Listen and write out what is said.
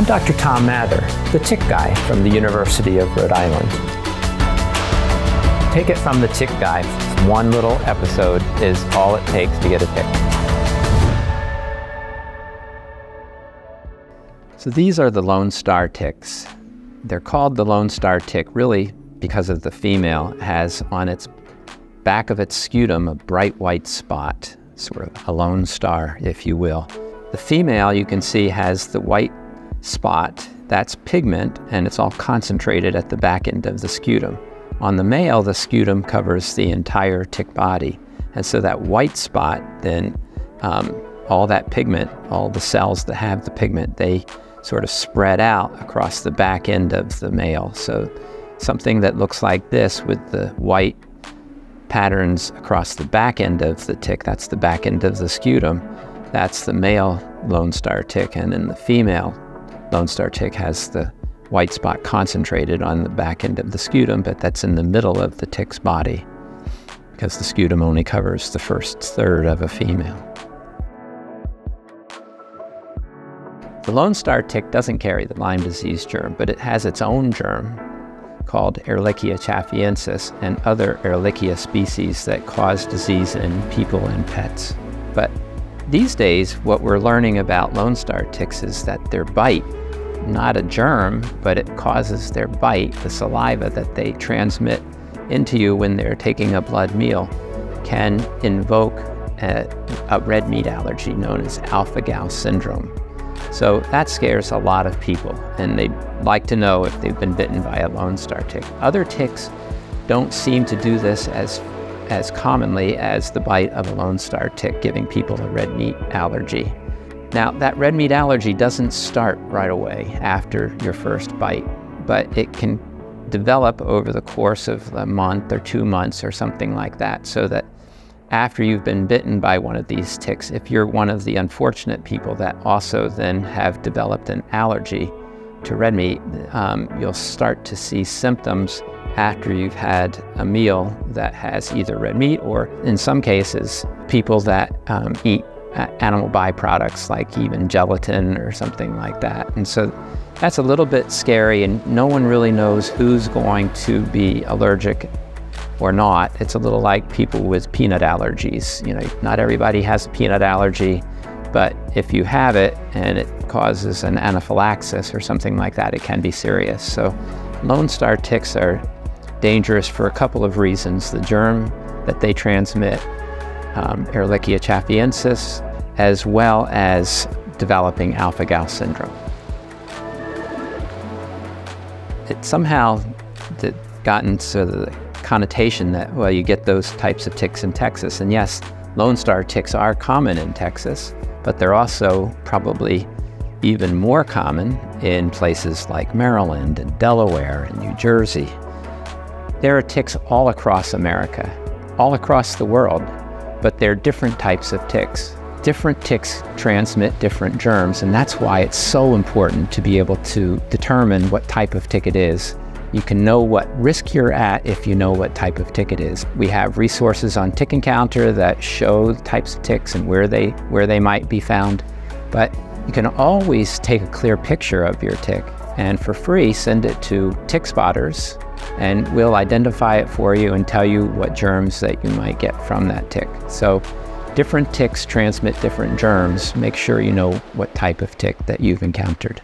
I'm Dr. Tom Mather, the tick guy from the University of Rhode Island. Take it from the tick guy, one little episode is all it takes to get a tick. So these are the Lone Star ticks. They're called the Lone Star tick really because of the female has on its back of its scutum a bright white spot, sort of a lone star, if you will. The female, you can see, has the white spot. That's pigment, and it's all concentrated at the back end of the scutum. On the male, the scutum covers the entire tick body. And so that white spot, then all that pigment, all the cells that have the pigment, they sort of spread out across the back end of the male. So something that looks like this with the white patterns across the back end of the tick, that's the back end of the scutum, that's the male Lone Star tick. And then the female Lone Star tick has the white spot concentrated on the back end of the scutum, but that's in the middle of the tick's body because the scutum only covers the first third of a female. The Lone Star tick doesn't carry the Lyme disease germ, but it has its own germ called Ehrlichia chaffiensis and other Ehrlichia species that cause disease in people and pets. But these days, what we're learning about Lone Star ticks is that their bite, not a germ, but it causes their bite, the saliva that they transmit into you when they're taking a blood meal, can invoke a red meat allergy known as Alphagal Syndrome. So that scares a lot of people, and they'd like to know if they've been bitten by a Lone Star tick. Other ticks don't seem to do this as commonly as the bite of a Lone Star tick, giving people a red meat allergy. Now, that red meat allergy doesn't start right away after your first bite, but it can develop over the course of a month or 2 months or something like that, so that after you've been bitten by one of these ticks, if you're one of the unfortunate people that also then have developed an allergy to red meat, you'll start to see symptoms after you've had a meal that has either red meat or, in some cases, people that eat animal byproducts like even gelatin or something like that. And so that's a little bit scary, and no one really knows who's going to be allergic or not. It's a little like people with peanut allergies. You know, not everybody has a peanut allergy, but if you have it and it causes an anaphylaxis or something like that, it can be serious. So Lone Star ticks are dangerous for a couple of reasons. The germ that they transmit, Ehrlichia chaffiensis, as well as developing Alphagal Syndrome. It somehow gotten to the connotation that, well, you get those types of ticks in Texas. And yes, Lone Star ticks are common in Texas, but they're also probably even more common in places like Maryland and Delaware and New Jersey. There are ticks all across America, all across the world, but they're different types of ticks. Different ticks transmit different germs, and that's why it's so important to be able to determine what type of tick it is. You can know what risk you're at if you know what type of tick it is. We have resources on Tick Encounter that show types of ticks and where they might be found, but you can always take a clear picture of your tick and for free send it to Tick Spotters, and we'll identify it for you and tell you what germs that you might get from that tick. So different ticks transmit different germs. Make sure you know what type of tick that you've encountered.